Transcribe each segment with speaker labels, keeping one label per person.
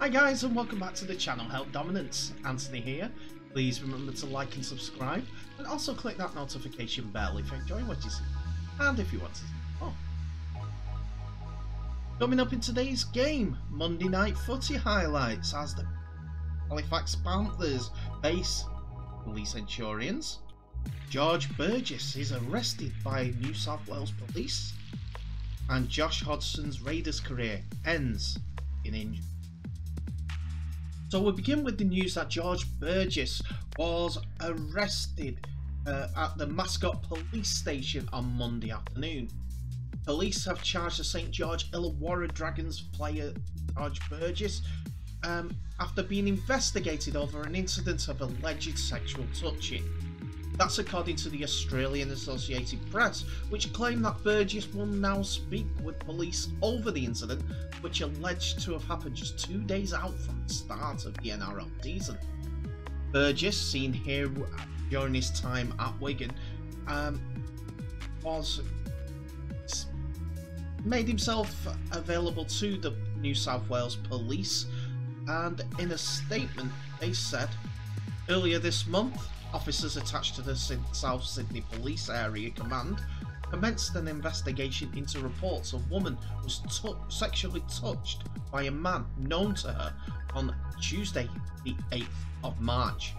Speaker 1: Hi guys, and welcome back to the channel Help Dominance. Anthony here. Please remember to like and subscribe, and also click that notification bell if you enjoy what you see, and if you want to see more. Coming up in today's game, Monday night footy highlights as the Halifax Panthers face Leigh Centurions. George Burgess is arrested by New South Wales police, and Josh Hodgson's Raiders career ends in injury. So we'll begin with the news that George Burgess was arrested at the Mascot police station on Monday afternoon. Police have charged the St George-Illawarra Dragons player George Burgess after being investigated over an incident of alleged sexual touching. That's according to the Australian Associated Press, which claimed that Burgess will now speak with police over the incident, which alleged to have happened just 2 days out from the start of the NRL season. Burgess, seen here during his time at Wigan, made himself available to the New South Wales police, and in a statement they said, earlier this month, officers attached to the South Sydney Police Area Command commenced an investigation into reports a woman was sexually touched by a man known to her on Tuesday, the 8th of March.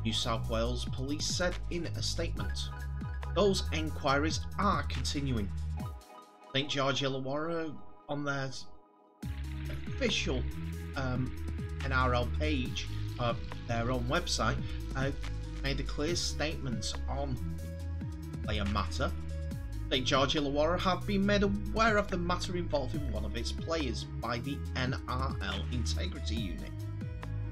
Speaker 1: New South Wales Police said in a statement, those enquiries are continuing. St George-Illawarra, on their official NRL page of their own website, made a clear statement on the player matter. St George-Illawarra have been made aware of the matter involving one of its players by the NRL Integrity Unit.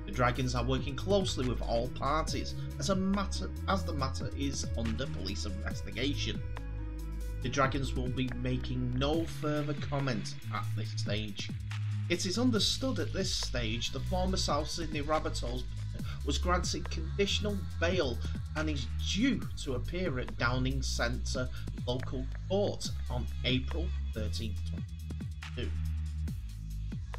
Speaker 1: The Dragons are working closely with all parties as the matter is under police investigation. The Dragons will be making no further comment at this stage. It is understood at this stage the former South Sydney Rabbitohs was granted conditional bail and is due to appear at Downing Centre Local Court on April 13, 2022.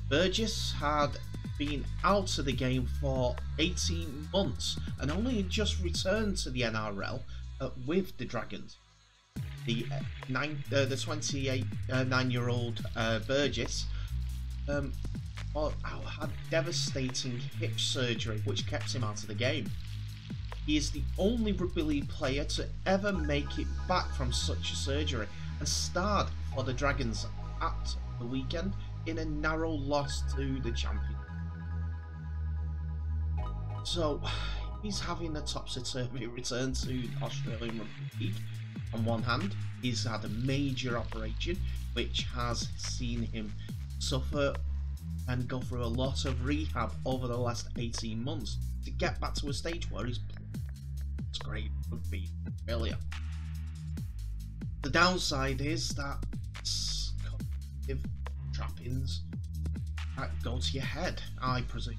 Speaker 1: Burgess had been out of the game for 18 months and only just returned to the NRL with the Dragons. The 29-year-old Burgess had devastating hip surgery which kept him out of the game. He is the only rugby league player to ever make it back from such a surgery and starred for the Dragons at the weekend in a narrow loss to the champion. So he's having a topsy-turvy return to Australian Rugby League. On one hand, he's had a major operation which has seen him suffer and go through a lot of rehab over the last 18 months to get back to a stage where he's great rugby in Australia. The downside is that it's cognitive trappings that go to your head, I presume,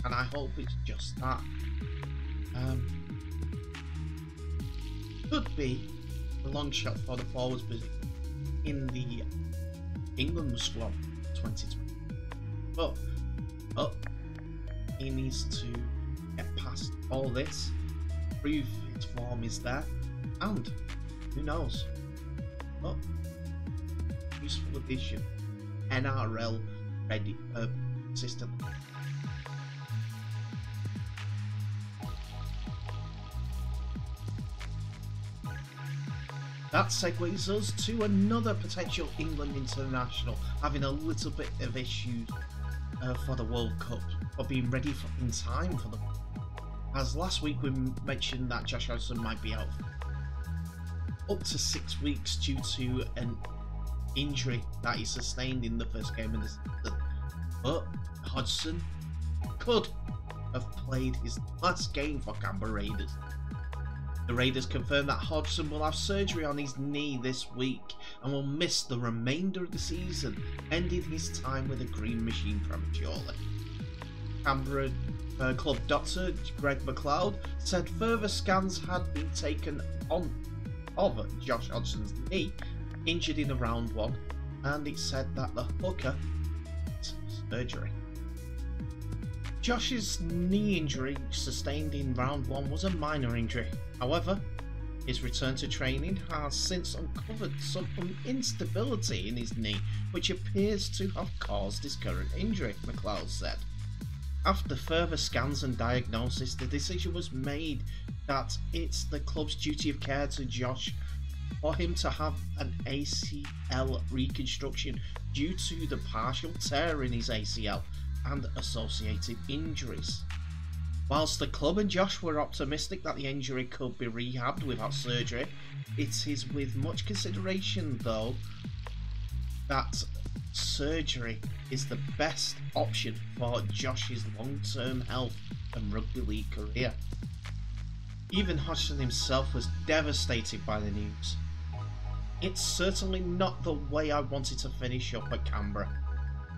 Speaker 1: and I hope it's just that. Could be a long shot for the forwards position in the England squad 2020. But he needs to get past all this, prove his form is there, and who knows, but useful addition, NRL ready system. That segues us to another potential England international having a little bit of issues for the World Cup, or being ready in time for them. As last week we mentioned that Josh Hodgson might be out up to 6 weeks due to an injury that he sustained in the first game of the season. But Hodgson could have played his last game for Canberra Raiders. The Raiders confirmed that Hodgson will have surgery on his knee this week and will miss the remainder of the season, ending his time with the Green Machine prematurely. Canberra club doctor Greg McLeod said further scans had been taken of Josh Hodgson's knee, injured in round 1, and it said that the hooker surgery. Josh's knee injury sustained in round 1 was a minor injury. However, his return to training has since uncovered some instability in his knee, which appears to have caused his current injury, McLeod said. After further scans and diagnosis, the decision was made that it's the club's duty of care to Josh for him to have an ACL reconstruction due to the partial tear in his ACL and associated injuries. Whilst the club and Josh were optimistic that the injury could be rehabbed without surgery, it is with much consideration though that surgery is the best option for Josh's long-term health and rugby league career. Even Hodgson himself was devastated by the news. It's certainly not the way I wanted to finish up at Canberra.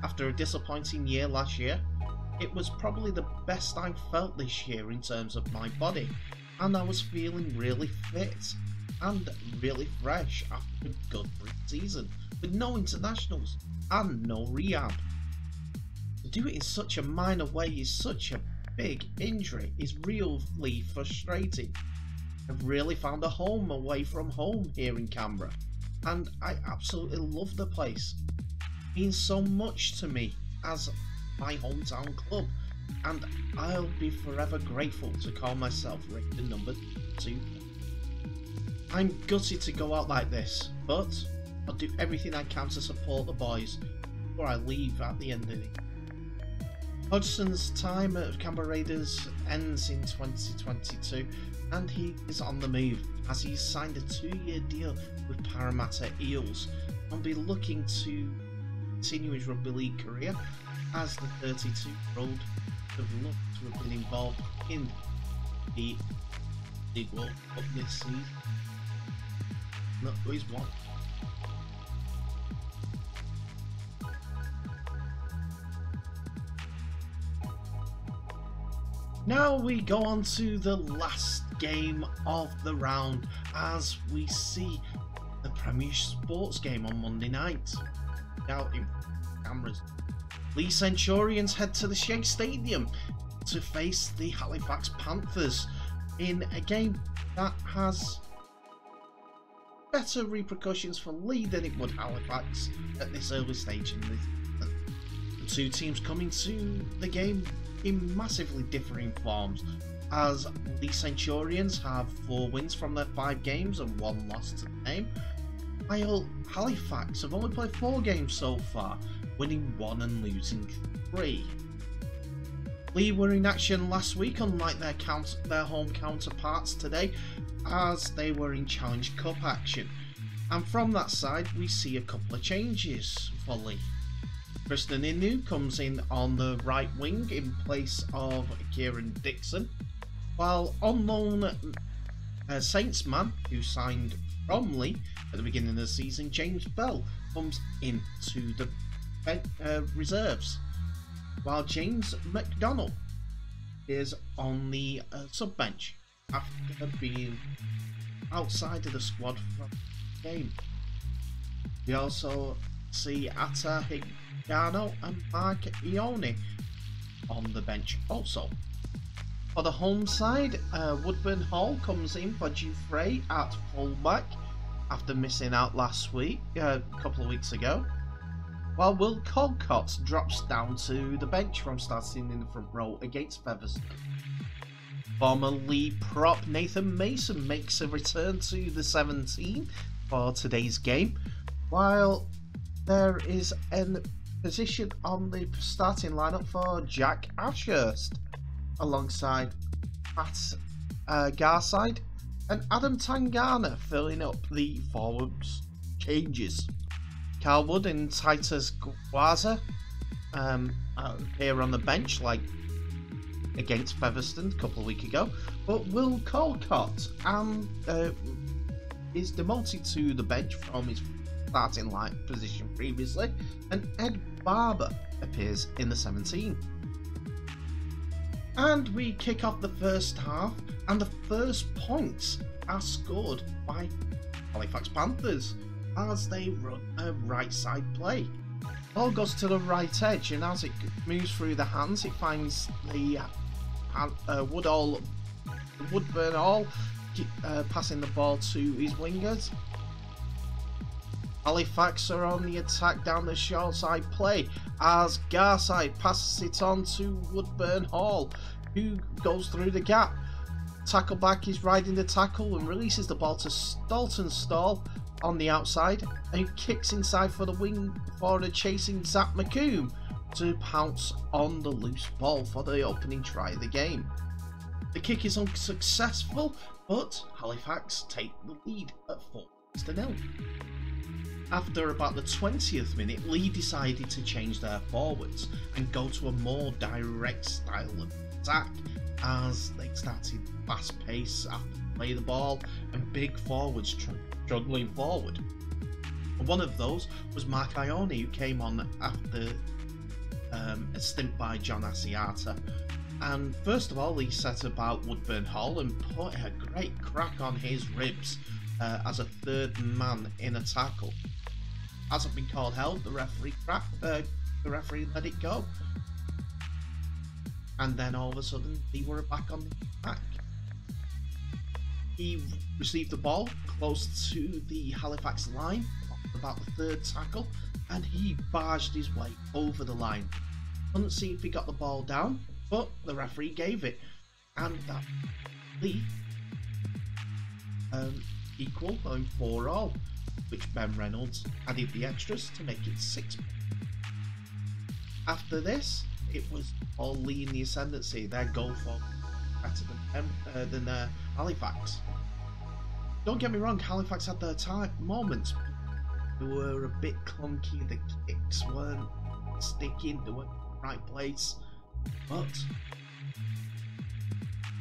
Speaker 1: After a disappointing year last year, it was probably the best I felt this year in terms of my body, and I was feeling really fit and really fresh after a good pre-season with no internationals and no rehab. To do it in such a minor way is such a big injury is really frustrating. I've really found a home away from home here in Canberra, and I absolutely love the place. It means so much to me as my hometown club, and I'll be forever grateful to call myself rated number 2. I'm gutted to go out like this, but I'll do everything I can to support the boys before I leave at the end of it. Hodgson's time at Canberra Raiders ends in 2022, and he is on the move as he's signed a 2-year deal with Parramatta Eels and will be looking to continue his rugby league career as the 32-year-old have looked to have been involved in the League World Cup this season. Not always one. Now we go on to the last game of the round as we see the Premier Sports game on Monday night. Out in cameras. Leigh Centurions head to the Shea Stadium to face the Halifax Panthers in a game that has better repercussions for Leigh than it would Halifax at this early stage in the season. The two teams coming to the game in massively differing forms, as Leigh Centurions have 4 wins from their 5 games and 1 loss to the name, while Halifax have only played 4 games so far, winning 1 and losing 3. Leigh were in action last week, unlike their home counterparts today, as they were in Challenge Cup action. And from that side, we see a couple of changes for Leigh. Kristen Inu comes in on the right wing in place of Kieran Dixon, while on loan Saints man, who signed from Leigh at the beginning of the season, James Bell, comes into the reserves, while James McDonald is on the sub-bench after being outside of the squad from the game. We also see Ata Higano and Mark Ione on the bench also. For the home side, Woodburn Hall comes in for Dufresne at fullback after missing out last week, a couple of weeks ago, while Will Colcott drops down to the bench from starting in the front row against Featherstone. Former Leigh prop Nathan Mason makes a return to the 17 for today's game, while there is a position on the starting lineup for Jack Ashurst, alongside Matt Garside and Adam Tangana filling up the forwards changes. Carl Wood and Titus Gwaza appear on the bench like against Featherstone a couple of weeks ago, but Will Colcott is demoted to the bench from his starting line position previously, and Ed Barber appears in the 17. And we kick off the first half, and the first points are scored by Halifax Panthers as they run a right side play. Ball goes to the right edge, and as it moves through the hands, it finds the Woodburn Hall, passing the ball to his wingers. Halifax are on the attack down the short side play as Garside passes it on to Woodburn Hall, who goes through the gap. Tackleback is riding the tackle and releases the ball to Stall on the outside, and he kicks inside for the wing for the chasing Zach McComb to pounce on the loose ball for the opening try of the game. The kick is unsuccessful, but Halifax take the lead at 4-0. After about the 20th minute, Leigh decided to change their forwards and go to a more direct style of attack as they started fast pace after play the ball and big forwards struggling forward. One of those was Mark Ione, who came on after a stint by John Asiata. And first of all, he set about Woodburn Hall and put a great crack on his ribs as a third man in a tackle. Hasn't been called held, the referee let it go. And then all of a sudden, they were back on the attack. He received the ball close to the Halifax line, about the third tackle, and he barged his way over the line. Couldn't see if he got the ball down, but the referee gave it, and that Leigh equal going 4-all, which Ben Reynolds added the extras to make it 6. After this, it was all Leigh in the ascendancy. Their goal for better than Halifax. Don't get me wrong, Halifax had their moments. They were a bit clunky. The kicks weren't sticking. They weren't in the right place. But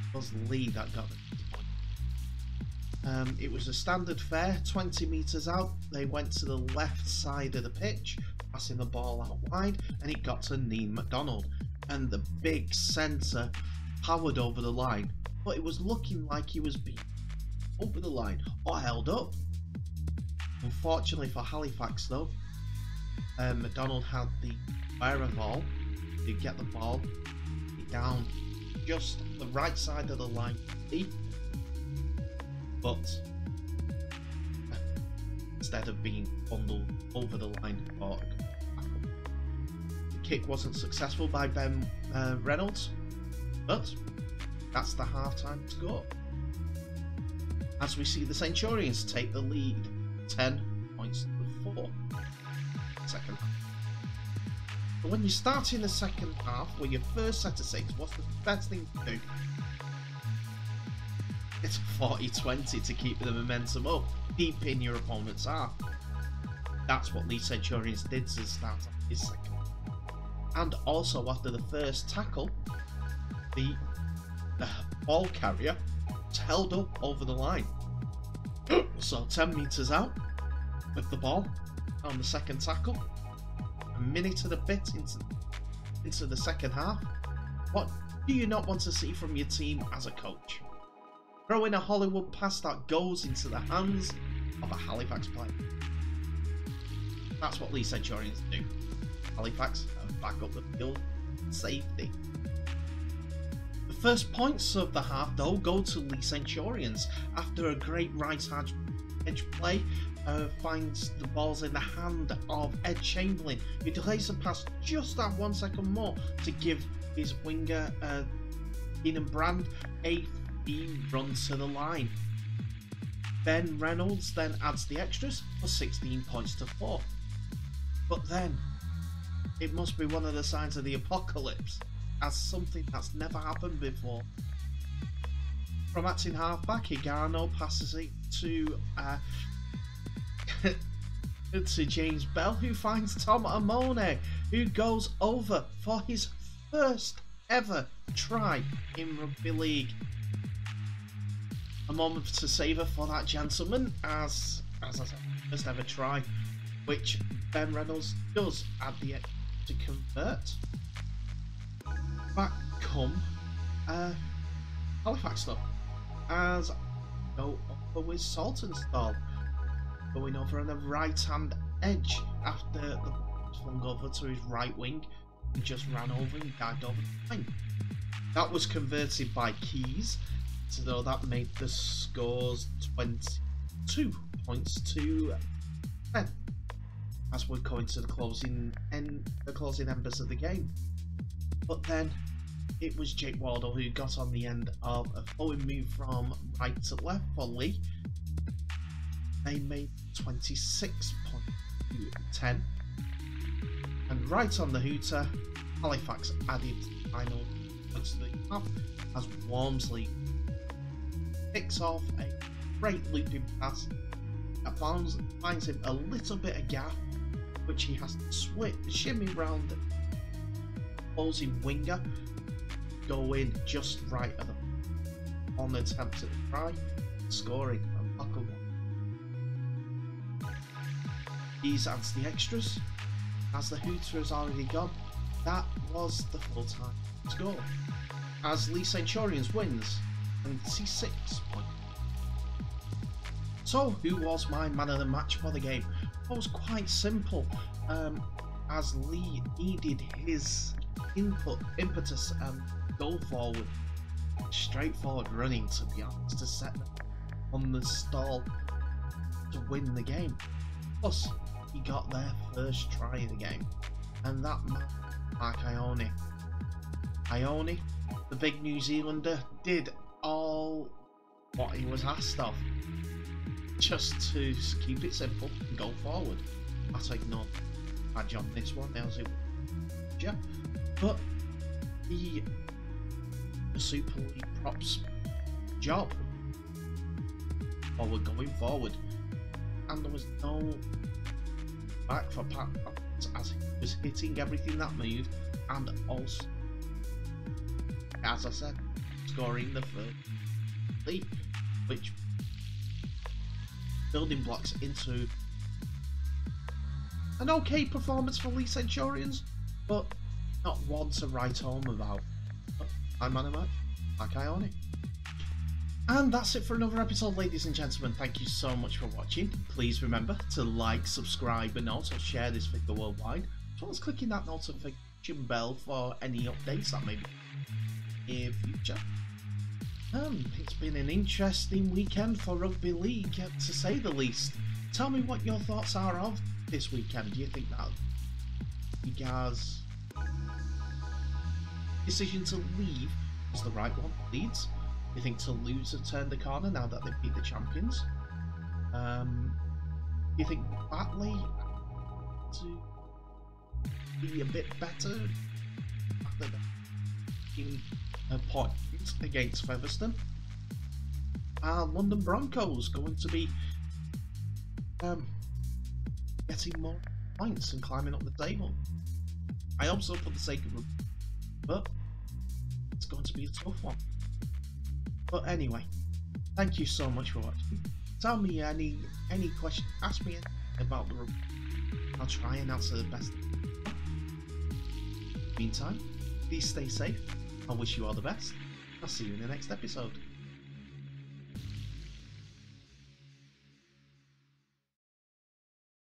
Speaker 1: it was Leigh that got the point. It was a standard fare, 20 metres out. They went to the left side of the pitch, passing the ball out wide, and it got to Neen McDonald. And the big centre powered over the line, but it was looking like he was being over the line or held up. Unfortunately for Halifax though, McDonald had the wherewithal to get the ball down just the right side of the line, but instead of being bundled over the line for the kick wasn't successful by Ben Reynolds, but that's the half-time score. As we see the Centurions take the lead 10 points to 4. Second half. But when you start in the second half with your first set of 6, what's the best thing to do? It's 40-20 to keep the momentum up, deep in your opponent's half. That's what Leigh Centurions did to start off his second half. And also after the first tackle, the ball carrier was held up over the line. So 10 metres out with the ball on the second tackle, a minute and a bit into the second half. What do you not want to see from your team as a coach? Throw in a Hollywood pass that goes into the hands of a Halifax player. That's what Leigh Centurions do. Halifax back up the field, safety. The first points of the half though go to Leigh Centurions after a great right edge play. Finds the balls in the hand of Ed Chamberlain, who delays the pass just that 1 second more to give his winger Keenan Brand a free run to the line. Ben Reynolds then adds the extras for 16 points to 4. But then it must be one of the signs of the apocalypse, as something that's never happened before. From acting halfback, Higano passes it to to James Bell, who finds Tom Amone, who goes over for his first ever try in rugby league. A moment to savour for that gentleman, as I said, first ever try, which Ben Reynolds does add the extra to convert. Back come Halifax though, as go over with Saltonstall, going over on the right hand edge after the flung over to his right wing and just ran over and dived over the line. That was converted by Keys, so that made the scores 22 points to 10 as we're going to the closing embers of the game. But then it was Jake Wardle who got on the end of a forward move from right to left for Leigh. They made 26 points to 10. And right on the hooter, Halifax added final points to the half as Wormsley picks off a great looping pass that finds him a little bit of gap, which he has to shimmy round the opposing winger, go in just right at the on attempt at the try, scoring a buckle. These adds the extras. As the hooter has already gone, that was the full-time score. As Leigh Centurions wins 26 points. So, who was my man of the match for the game? It was quite simple, as Leigh needed his impetus and go forward, straightforward running, to be honest, to set them on the stall to win the game. Plus, he got their first try in the game, and that man, Mark Ione, the big New Zealander, did all what he was asked of, just to keep it simple and go forward. I take no badge on this one, as it was, but the Super League props job while we're going forward, and there was no back for Pat as he was hitting everything that moved, and also, as I said, scoring the first lead, which building blocks into an okay performance for Leigh Centurions, but not one to write home about. I'm man of match, Mark Ione. And that's it for another episode, ladies and gentlemen. Thank you so much for watching. Please remember to like, subscribe, and also share this video worldwide, as well as clicking that notification bell for any updates that may be in future. It's been an interesting weekend for rugby league, to say the least. Tell me what your thoughts are of this weekend. Do you think that you guys' decision to leave was the right one, Leeds? Do you think Toulouse have turned the corner now that they've beat the champions? Do you think Batley to be a bit better after the point against Featherstone? Are London Broncos going to be getting more points and climbing up the table? I hope so, for the sake of them, but it's going to be a tough one. But anyway, thank you so much for watching. Tell me any questions, ask me about the rugby. I'll try and answer the best. Meantime, please stay safe. I wish you all the best. I'll see you in the next episode.